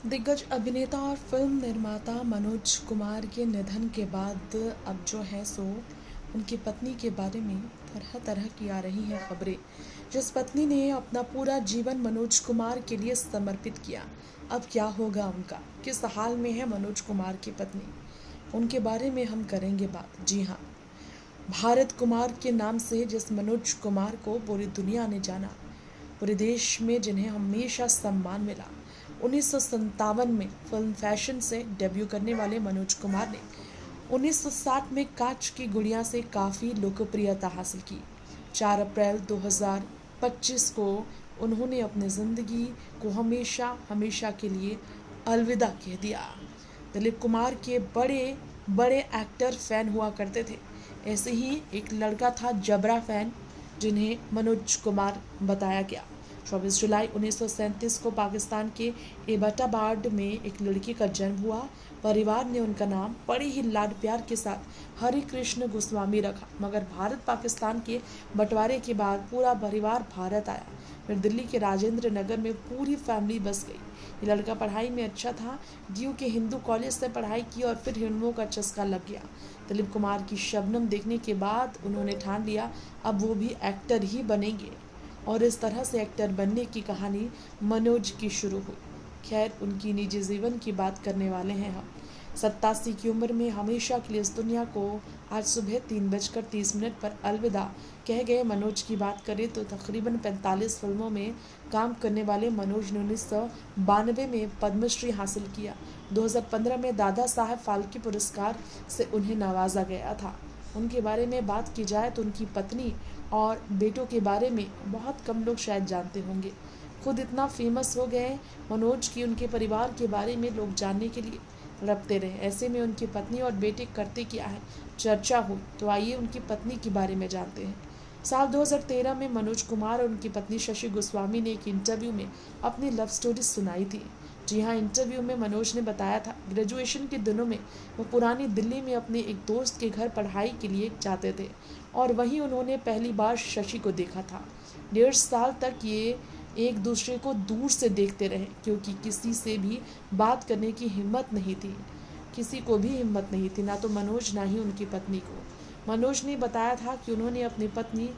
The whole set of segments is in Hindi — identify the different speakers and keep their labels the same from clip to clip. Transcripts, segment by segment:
Speaker 1: दिग्गज अभिनेता और फिल्म निर्माता मनोज कुमार के निधन के बाद अब जो है सो उनकी पत्नी के बारे में तरह तरह की आ रही हैं खबरें। जिस पत्नी ने अपना पूरा जीवन मनोज कुमार के लिए समर्पित किया, अब क्या होगा उनका, किस हाल में है मनोज कुमार की पत्नी, उनके बारे में हम करेंगे बात। जी हाँ, भारत कुमार के नाम से जिस मनोज कुमार को पूरी दुनिया ने जाना, पूरे देश में जिन्हें हमेशा सम्मान मिला, 1957 में फिल्म फैशन से डेब्यू करने वाले मनोज कुमार ने 1960 में कांच की गुड़िया से काफ़ी लोकप्रियता हासिल की। 4 अप्रैल 2025 को उन्होंने अपनी ज़िंदगी को हमेशा हमेशा के लिए अलविदा कह दिया। दिलीप कुमार के बड़े बड़े एक्टर फैन हुआ करते थे। ऐसे ही एक लड़का था जबरा फैन, जिन्हें मनोज कुमार बताया गया। 24 जुलाई 1937 को पाकिस्तान के एबटाबाद में एक लड़की का जन्म हुआ। परिवार ने उनका नाम बड़े ही लाड प्यार के साथ हरि कृष्ण गोस्वामी रखा, मगर भारत पाकिस्तान के बंटवारे के बाद पूरा परिवार भारत आया। फिर दिल्ली के राजेंद्र नगर में पूरी फैमिली बस गई। ये लड़का पढ़ाई में अच्छा था, डीयू के हिंदू कॉलेज से पढ़ाई की और फिर फिल्मों का चस्का लग गया। दिलीप कुमार की शबनम देखने के बाद उन्होंने ठान लिया अब वो भी एक्टर ही बनेंगे, और इस तरह से एक्टर बनने की कहानी मनोज की शुरू हुई। खैर, उनकी निजी जीवन की बात करने वाले हैं हम। 87 की उम्र में हमेशा के लिए इस दुनिया को आज सुबह 3:30 पर अलविदा कह गए मनोज की बात करें तो तकरीबन 45 फिल्मों में काम करने वाले मनोज ने 1992 में पद्मश्री हासिल किया। 2015 में दादा साहब फाल्के पुरस्कार से उन्हें नवाजा गया था। उनके बारे में बात की जाए तो उनकी पत्नी और बेटों के बारे में बहुत कम लोग शायद जानते होंगे। खुद इतना फेमस हो गए मनोज की उनके परिवार के बारे में लोग जानने के लिए तड़पते रहे। ऐसे में उनकी पत्नी और बेटे करते क्या है, चर्चा हुई, तो आइए उनकी पत्नी के बारे में जानते हैं। साल 2013 में मनोज कुमार और उनकी पत्नी शशि गोस्वामी ने एक इंटरव्यू में अपनी लव स्टोरी सुनाई थी। जी हाँ, इंटरव्यू में मनोज ने बताया था ग्रेजुएशन के दिनों में वो पुरानी दिल्ली में अपने एक दोस्त के घर पढ़ाई के लिए जाते थे और वहीं उन्होंने पहली बार शशि को देखा था। 1.5 साल तक ये एक दूसरे को दूर से देखते रहे, क्योंकि किसी से भी बात करने की हिम्मत नहीं थी, किसी को भी हिम्मत नहीं थी, ना तो मनोज ना ही उनकी पत्नी को। मनोज ने बताया था कि उन्होंने अपनी पत्नी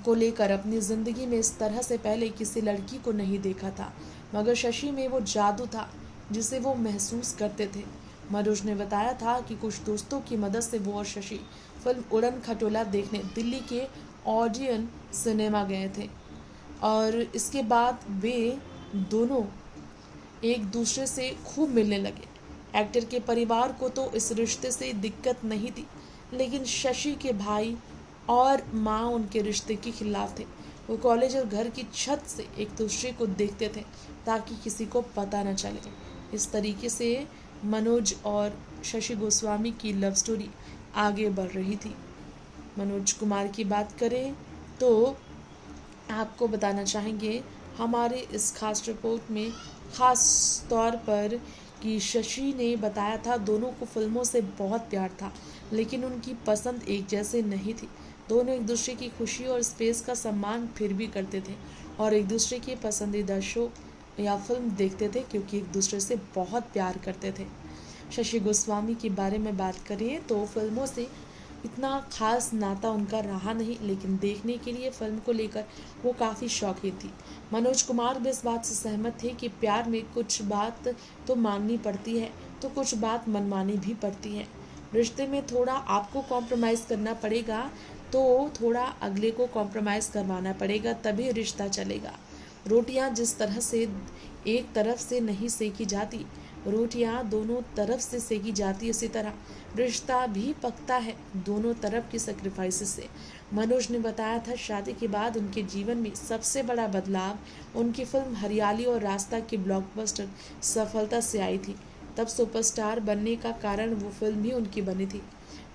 Speaker 1: को लेकर अपनी ज़िंदगी में इस तरह से पहले किसी लड़की को नहीं देखा था, मगर शशि में वो जादू था जिसे वो महसूस करते थे। मनोज ने बताया था कि कुछ दोस्तों की मदद से वो और शशि फिल्म उड़न खटोला देखने दिल्ली के ओडियन सिनेमा गए थे और इसके बाद वे दोनों एक दूसरे से खूब मिलने लगे। एक्टर के परिवार को तो इस रिश्ते से दिक्कत नहीं थी, लेकिन शशि के भाई और माँ उनके रिश्ते के खिलाफ थे। वो कॉलेज और घर की छत से एक दूसरे को देखते थे ताकि किसी को पता न चले। इस तरीके से मनोज और शशि गोस्वामी की लव स्टोरी आगे बढ़ रही थी। मनोज कुमार की बात करें तो आपको बताना चाहेंगे हमारे इस खास रिपोर्ट में ख़ास तौर पर कि शशि ने बताया था दोनों को फिल्मों से बहुत प्यार था, लेकिन उनकी पसंद एक जैसे नहीं थी। दोनों एक दूसरे की खुशी और स्पेस का सम्मान फिर भी करते थे और एक दूसरे के पसंदीदा शो या फिल्म देखते थे, क्योंकि एक दूसरे से बहुत प्यार करते थे। शशि गोस्वामी के बारे में बात करें तो फिल्मों से इतना खास नाता उनका रहा नहीं, लेकिन देखने के लिए फिल्म को लेकर वो काफ़ी शौकीन थी। मनोज कुमार भी इस बात से सहमत थे कि प्यार में कुछ बात तो माननी पड़ती है तो कुछ बात मनमानी भी पड़ती है। रिश्ते में थोड़ा आपको कॉम्प्रोमाइज़ करना पड़ेगा तो थोड़ा अगले को कॉम्प्रोमाइज़ करवाना पड़ेगा, तभी रिश्ता चलेगा। रोटियां जिस तरह से एक तरफ से नहीं सेकी जाती, रोटियां दोनों तरफ से सेकी जाती, इसी तरह रिश्ता भी पकता है दोनों तरफ की सेक्रीफाइस से। मनोज ने बताया था शादी के बाद उनके जीवन में सबसे बड़ा बदलाव उनकी फिल्म हरियाली और रास्ता की ब्लॉकबस्टर सफलता से आई थी। तब सुपरस्टार बनने का कारण वो फिल्म ही उनकी बनी थी।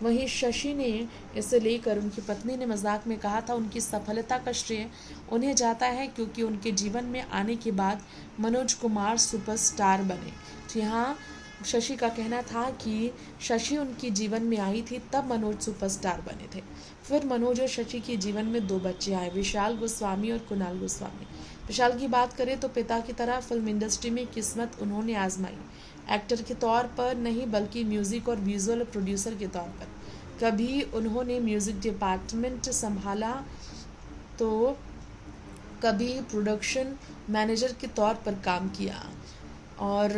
Speaker 1: वहीं शशि ने इसे लेकर उनकी पत्नी ने मजाक में कहा था उनकी सफलता का श्रेय उन्हें जाता है, क्योंकि उनके जीवन में आने के बाद मनोज कुमार सुपरस्टार बने। जी हाँ, शशि का कहना था कि शशि उनके जीवन में आई थी तब मनोज सुपरस्टार बने थे। फिर मनोज और शशि के जीवन में 2 बच्चे आए, विशाल गोस्वामी और कुणाल गोस्वामी। विशाल की बात करें तो पिता की तरह फिल्म इंडस्ट्री में किस्मत उन्होंने आजमाई, एक्टर के तौर पर नहीं बल्कि म्यूजिक और विजुअल प्रोड्यूसर के तौर पर। कभी उन्होंने म्यूजिक डिपार्टमेंट संभाला तो कभी प्रोडक्शन मैनेजर के तौर पर काम किया। और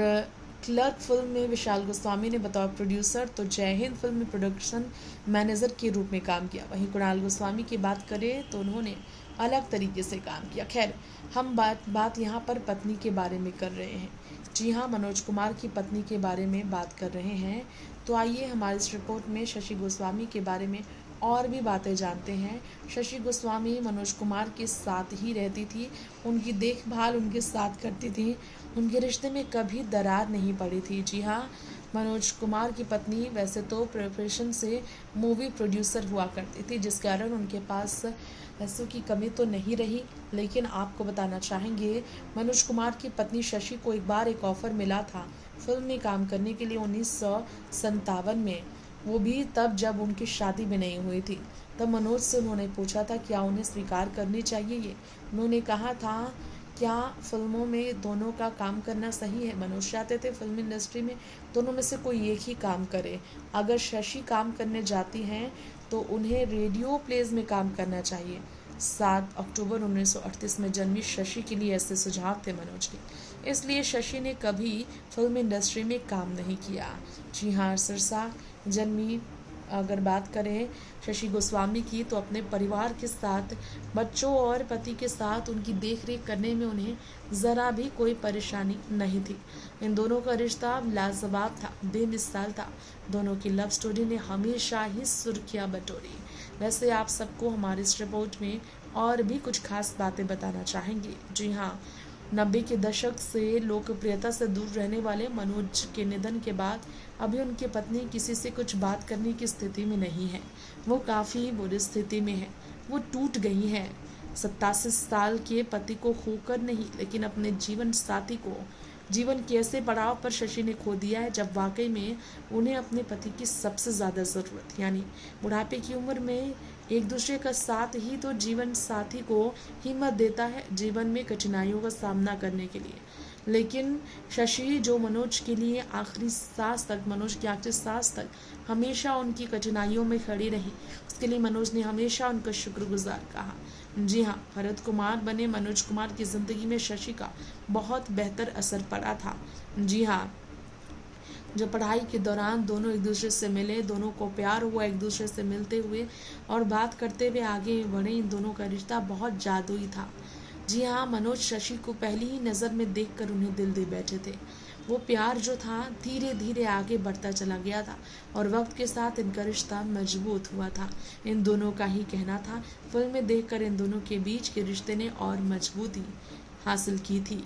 Speaker 1: क्लर्क फिल्म में विशाल गोस्वामी ने बतौर प्रोड्यूसर तो जय हिंद फिल्म में प्रोडक्शन मैनेजर के रूप में काम किया। वहीं कुणाल गोस्वामी की बात करें तो उन्होंने अलग तरीके से काम किया। खैर, हम बात यहाँ पर पत्नी के बारे में कर रहे हैं। जी हाँ, मनोज कुमार की पत्नी के बारे में बात कर रहे हैं। तो आइए हमारी इस रिपोर्ट में शशि गोस्वामी के बारे में और भी बातें जानते हैं। शशि गोस्वामी मनोज कुमार के साथ ही रहती थी, उनकी देखभाल उनके साथ करती थी, उनके रिश्ते में कभी दरार नहीं पड़ी थी। जी हाँ, मनोज कुमार की पत्नी वैसे तो प्रोफेशन से मूवी प्रोड्यूसर हुआ करती थी, जिस कारण उनके पास पैसों की कमी तो नहीं रही। लेकिन आपको बताना चाहेंगे, मनोज कुमार की पत्नी शशि को एक बार एक ऑफ़र मिला था फिल्म में काम करने के लिए 1957 में, वो भी तब जब उनकी शादी भी नहीं हुई थी। तब मनोज से उन्होंने पूछा था क्या उन्हें स्वीकार करनी चाहिए ये। उन्होंने कहा था क्या फिल्मों में दोनों का काम करना सही है। मनोज चाहते थे फिल्म इंडस्ट्री में दोनों में से कोई एक ही काम करे। अगर शशि काम करने जाती हैं तो उन्हें रेडियो प्लेज में काम करना चाहिए। 7 अक्टूबर 1938 में जन्मी शशि के लिए ऐसे सुझाव थे मनोज के, इसलिए शशि ने कभी फिल्म इंडस्ट्री में काम नहीं किया। जी हाँ, सिरसा जन्मी। अगर बात करें शशि गोस्वामी की तो अपने परिवार के साथ, बच्चों और पति के साथ उनकी देखरेख करने में उन्हें ज़रा भी कोई परेशानी नहीं थी। इन दोनों का रिश्ता लाजवाब था, बेमिसाल था। दोनों की लव स्टोरी ने हमेशा ही सुर्खियाँ बटोरी। वैसे आप सबको हमारे इस रिपोर्ट में और भी कुछ खास बातें बताना चाहेंगे। जी हाँ, 90 के दशक से लोकप्रियता से दूर रहने वाले मनोज के निधन के बाद अभी उनकी पत्नी किसी से कुछ बात करने की स्थिति में नहीं है। वो काफ़ी बुरी स्थिति में है, वो टूट गई हैं। 87 साल के पति को खोकर नहीं, लेकिन अपने जीवन साथी को जीवन के ऐसे पड़ाव पर शशि ने खो दिया है जब वाकई में उन्हें अपने पति की सबसे ज़्यादा ज़रूरत, यानी बुढ़ापे की उम्र में एक दूसरे का साथ ही तो जीवन साथी को हिम्मत देता है जीवन में कठिनाइयों का सामना करने के लिए। लेकिन शशि जो मनोज के लिए आखिरी सांस तक, मनोज की आखिरी सांस तक हमेशा उनकी कठिनाइयों में खड़ी रही, उसके लिए मनोज ने हमेशा उनका शुक्रगुजार कहा। जी हाँ, भरत कुमार बने मनोज कुमार की ज़िंदगी में शशि का बहुत बेहतर असर पड़ा था। जी हाँ, जब पढ़ाई के दौरान दोनों एक दूसरे से मिले, दोनों को प्यार हुआ एक दूसरे से मिलते हुए और बात करते हुए आगे बढ़े। इन दोनों का रिश्ता बहुत जादुई था। जी हाँ, मनोज शशि को पहली ही नज़र में देखकर उन्हें दिल दे बैठे थे। वो प्यार जो था धीरे धीरे आगे बढ़ता चला गया था और वक्त के साथ इनका रिश्ता मजबूत हुआ था। इन दोनों का ही कहना था। फिल्में देखकर इन दोनों के बीच के रिश्ते ने और मजबूती हासिल की थी।